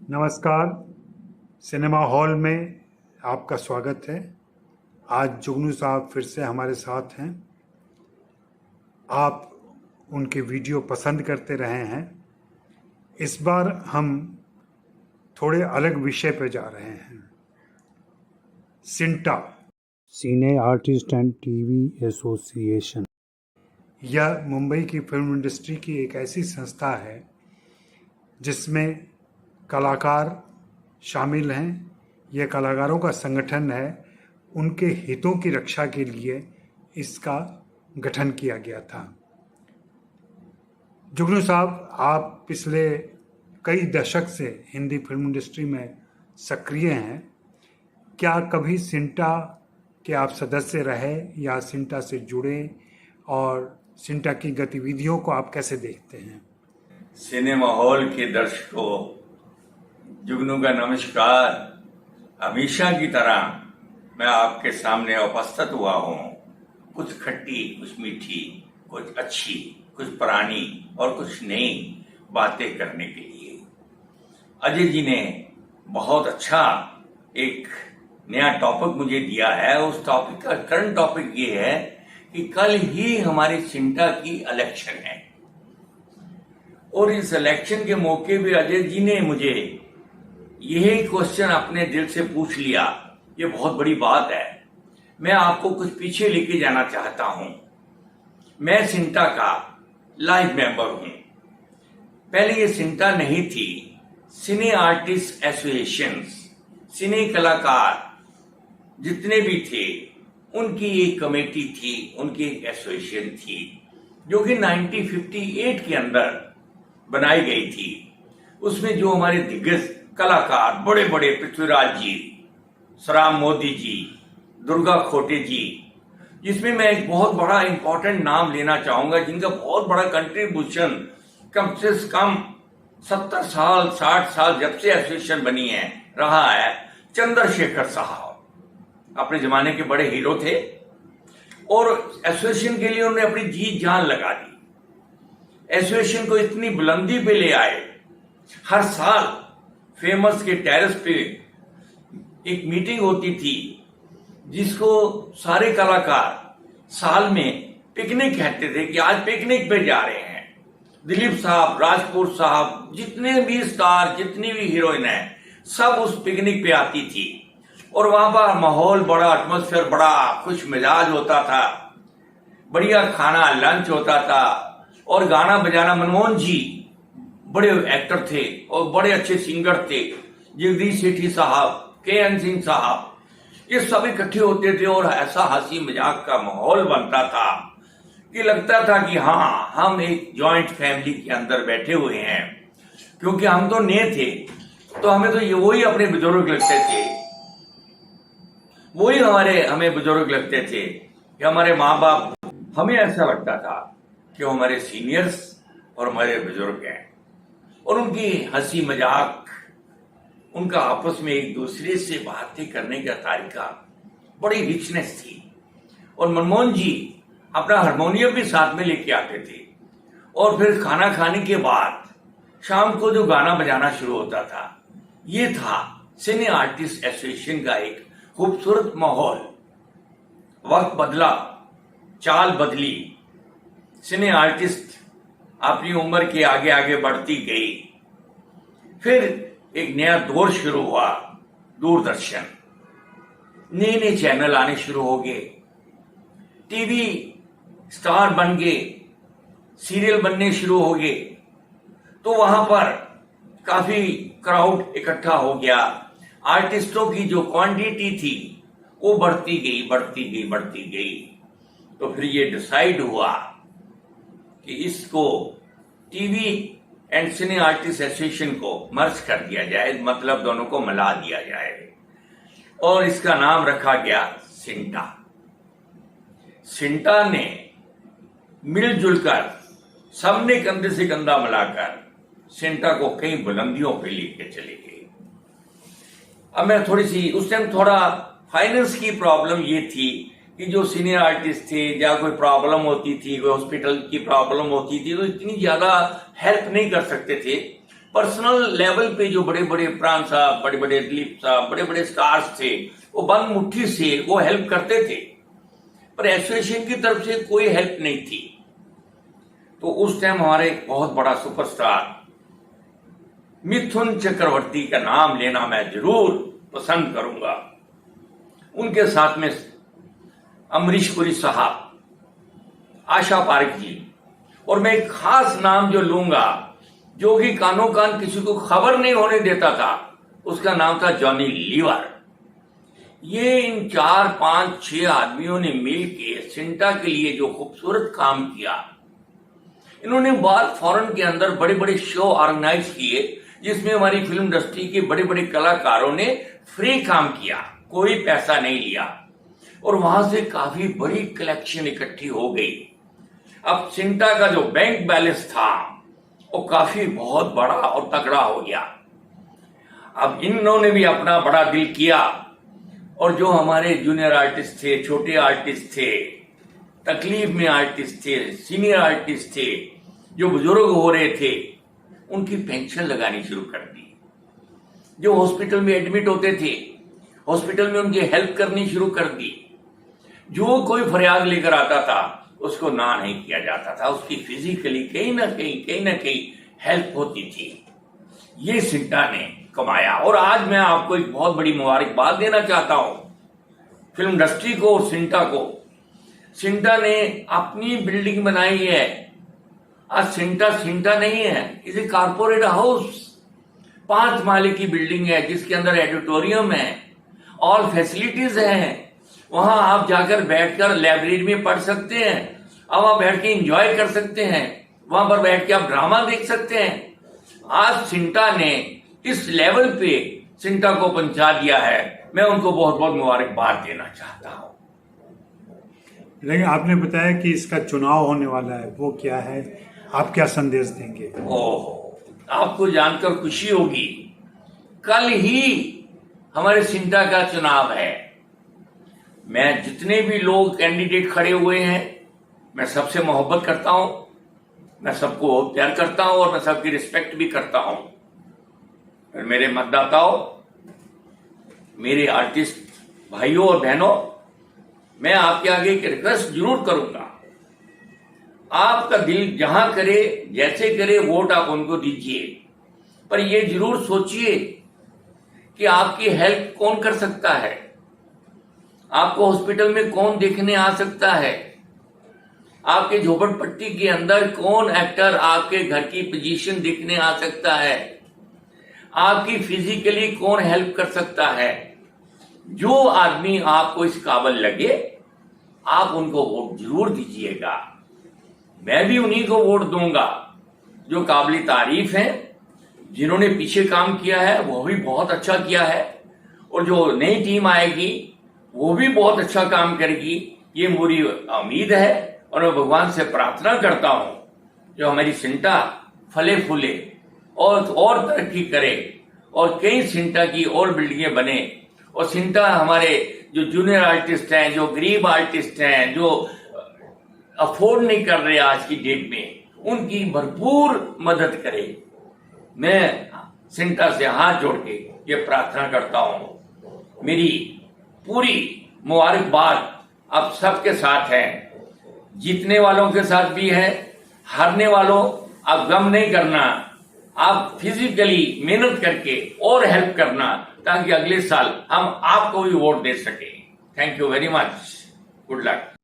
नमस्कार। Cinema hall में आपका स्वागत है। आज जुगनू साहब फिर से हमारे साथ हैं। आप उनके वीडियो पसंद करते रहे हैं। इस बार हम थोड़े अलग विषय पर जा रहे हैं। सिंटा, सिने आर्टिस्ट एंड टीवी एसोसिएशन, यह मुंबई की फिल्म इंडस्ट्री की एक ऐसी संस्था है जिसमें कलाकार शामिल हैं। यह कलाकारों का संगठन है। उनके हितों की रक्षा के लिए इसका गठन किया गया था। जुगनू साहब, आप पिछले कई दशक से हिंदी फिल्म इंडस्ट्री में सक्रिय हैं। क्या कभी सिंटा के आप सदस्य रहे या सिंटा से जुड़े, और सिंटा की गतिविधियों को आप कैसे देखते हैं? सिनेमा हॉल के दर्शकों, जुगनू का नमस्कार। हमेशा की तरह मैं आपके सामने उपस्थित हुआ हूँ, कुछ खट्टी, कुछ मीठी, कुछ अच्छी, कुछ पुरानी और कुछ नई बातें करने के लिए। अजय जी ने बहुत अच्छा एक नया टॉपिक मुझे दिया है। उस टॉपिक का करंट टॉपिक ये है कि कल ही हमारी सिंटा की इलेक्शन है, और इस इलेक्शन के मौके पे अजय जी ने मुझे यही क्वेश्चन अपने दिल से पूछ लिया। ये बहुत बड़ी बात है। मैं आपको कुछ पीछे लेके जाना चाहता हूं। मैं सिंटा का लाइव मेंबर हूं। पहले ये सिंटा नहीं थी, सिने आर्टिस्ट एसोसिएशन, सिने कलाकार जितने भी थे उनकी एक कमेटी थी, उनकी एक एसोसिएशन थी, जो कि 1958 के अंदर बनाई गई थी। उसमें जो हमारे दिग्गज कलाकार बड़े बड़े, पृथ्वीराज जी, सराम मोदी जी, दुर्गा खोटे जी, जिसमें मैं एक बहुत बड़ा इंपॉर्टेंट नाम लेना चाहूंगा जिनका बहुत बड़ा कंट्रीब्यूशन कम से कम 70 साल 60 साल जब से एसोसिएशन बनी है रहा है। चंद्रशेखर साहब अपने जमाने के बड़े हीरो थे, और एसोसिएशन के लिए उन्होंने अपनी जी जान लगा दी। एसोसिएशन को इतनी बुलंदी पे ले आए। हर साल फेमस के टेरेस पे एक मीटिंग होती थी, जिसको सारे कलाकार साल में पिकनिक कहते थे कि आज पिकनिक पे जा रहे हैं। दिलीप साहब, राजपूत साहब, जितने भी स्टार, जितनी भी हीरोइन है, सब उस पिकनिक पे आती थी। और वहां पर माहौल बड़ा, एटमॉस्फेयर बड़ा खुश मिजाज होता था। बढ़िया खाना, लंच होता था, और गाना बजाना। मनमोहन जी बड़े एक्टर थे और बड़े अच्छे सिंगर थे। जगदीश सेठी साहब, के.एन. सिंह साहब, ये सब इकट्ठे होते थे, और ऐसा हंसी मजाक का माहौल बनता था कि लगता था कि हाँ, हम एक जॉइंट फैमिली के अंदर बैठे हुए हैं। क्योंकि हम तो नए थे, तो हमें तो ये वही अपने बुजुर्ग लगते थे, वही हमें बुजुर्ग लगते थे कि हमारे माँ बाप। हमें ऐसा लगता था कि वो हमारे सीनियर्स और हमारे बुजुर्ग हैं, और उनकी हंसी मजाक, उनका आपस में एक दूसरे से बातें करने का तरीका, बड़ी रिचनेस थी। और मनमोहन जी अपना हारमोनियम भी साथ में लेके आते थे, और फिर खाना खाने के बाद शाम को जो गाना बजाना शुरू होता था, ये था सिने आर्टिस्ट एसोसिएशन का एक खूबसूरत माहौल। वक्त बदला, चाल बदली, सिने आर्टिस्ट अपनी उम्र के आगे आगे बढ़ती गई। फिर एक नया दौर शुरू हुआ, दूरदर्शन, नए नए चैनल आने शुरू हो गए, टीवी स्टार बन गए, सीरियल बनने शुरू हो गए। तो वहां पर काफी क्राउड इकट्ठा हो गया। आर्टिस्टों की जो क्वांटिटी थी वो बढ़ती गई, बढ़ती गई, बढ़ती गई। तो फिर ये डिसाइड हुआ कि इसको TV and cine artist association को मर्ज कर दिया जाए, मतलब दोनों को मिला दिया जाए, और इसका नाम रखा गया सिंटा। सिंटा ने मिलजुल कर, सबने कंधे से कंधा मिलाकर सिंटा को कई बुलंदियों पे लेके चले गए। अब मैं थोड़ी सी, उस टाइम थोड़ा फाइनेंस की प्रॉब्लम ये थी कि जो सीनियर आर्टिस्ट थे, या कोई प्रॉब्लम होती थी, कोई हॉस्पिटल की प्रॉब्लम होती थी, तो इतनी ज्यादा हेल्प नहीं कर सकते थे। पर्सनल लेवल पे जो बड़े बड़े प्राण साहब, बड़े बड़े दिलीप साहब, बड़े बड़े स्टार्स थे, वो बंद मुट्ठी से वो हेल्प करते थे, पर एसोसिएशन की तरफ से कोई हेल्प नहीं थी। तो उस टाइम हमारे एक बहुत बड़ा सुपरस्टार मिथुन चक्रवर्ती का नाम लेना मैं जरूर पसंद करूंगा। उनके साथ में अमरीश पुरी साहब, आशा पारेख जी, और मैं एक खास नाम जो लूंगा, जो कि कानो कान किसी को खबर नहीं होने देता था, उसका नाम था जॉनी लीवर। ये इन 4, 5, 6 आदमियों ने मिलकर सिंटा के लिए जो खूबसूरत काम किया, इन्होंने बाहर फॉरेन के अंदर बड़े बड़े शो ऑर्गेनाइज किए, जिसमें हमारी फिल्म इंडस्ट्री के बड़े बड़े कलाकारों ने फ्री काम किया, कोई पैसा नहीं लिया, और वहां से काफी बड़ी कलेक्शन इकट्ठी हो गई। अब सिंटा का जो बैंक बैलेंस था वो काफी बहुत बड़ा और तगड़ा हो गया। अब इन्होंने भी अपना बड़ा दिल किया, और जो हमारे जूनियर आर्टिस्ट थे, छोटे आर्टिस्ट थे, तकलीफ में आर्टिस्ट थे, सीनियर आर्टिस्ट थे, जो बुजुर्ग हो रहे थे, उनकी पेंशन लगानी शुरू कर दी। जो हॉस्पिटल में एडमिट होते थे, हॉस्पिटल में उनकी हेल्प करनी शुरू कर दी। जो कोई फरियाद लेकर आता था उसको ना नहीं किया जाता था, उसकी फिजिकली कहीं ना कहीं हेल्प होती थी। ये सिंटा ने कमाया। और आज मैं आपको एक बहुत बड़ी मुबारकबाद देना चाहता हूं फिल्म इंडस्ट्री को और सिंटा को। सिंटा ने अपनी बिल्डिंग बनाई है। आज सिंटा नहीं है, इसे कारपोरेट हाउस, 5 माले की बिल्डिंग है, जिसके अंदर एडिटोरियम है, ऑल फैसिलिटीज हैं। वहां आप जाकर बैठकर लाइब्रेरी में पढ़ सकते हैं, अब वहां बैठ के एंजॉय कर सकते हैं, वहां पर बैठ के आप ड्रामा देख सकते हैं। आज सिंटा ने इस लेवल पे सिंटा को पहुंचा दिया है। मैं उनको बहुत बहुत मुबारकबाद देना चाहता हूं। लेकिन आपने बताया कि इसका चुनाव होने वाला है, वो क्या है, आप क्या संदेश देंगे? ओह, आपको जानकर खुशी होगी, कल ही हमारे सिंटा का चुनाव है। मैं जितने भी लोग कैंडिडेट खड़े हुए हैं, मैं सबसे मोहब्बत करता हूं, मैं सबको प्यार करता हूं, और मैं सबकी रिस्पेक्ट भी करता हूं। और मेरे मतदाताओं, मेरे आर्टिस्ट भाइयों और बहनों, मैं आपके आगे एक रिक्वेस्ट जरूर करूंगा। आपका दिल जहां करे, जैसे करे, वोट आप उनको दीजिए, पर यह जरूर सोचिए कि आपकी हेल्प कौन कर सकता है, आपको हॉस्पिटल में कौन देखने आ सकता है, आपके झोपड़पट्टी के अंदर कौन एक्टर आपके घर की पोजीशन देखने आ सकता है, आपकी फिजिकली कौन हेल्प कर सकता है। जो आदमी आपको इस काबिल लगे, आप उनको वोट जरूर दीजिएगा। मैं भी उन्हीं को वोट दूंगा जो काबिल तारीफ हैं, जिन्होंने पीछे काम किया है वो भी बहुत अच्छा किया है, और जो नई टीम आएगी वो भी बहुत अच्छा काम करेगी, ये मेरी उम्मीद है। और मैं भगवान से प्रार्थना करता हूं जो हमारी सिंटा फले फूले और तरक्की करे, और कई सिंटा की और बिल्डिंगें बने, और सिंटा हमारे जो जूनियर आर्टिस्ट हैं, जो गरीब आर्टिस्ट हैं, जो अफोर्ड नहीं कर रहे आज की डेट में, उनकी भरपूर मदद करे। मैं सिंटा से हाथ जोड़ के ये प्रार्थना करता हूं। मेरी पूरी मुबारकबाद आप सबके साथ है, जीतने वालों के साथ भी है, हारने वालों आप गम नहीं करना, आप फिजिकली मेहनत करके और हेल्प करना, ताकि अगले साल हम आपको भी वोट दे सके। Thank you very much, good luck.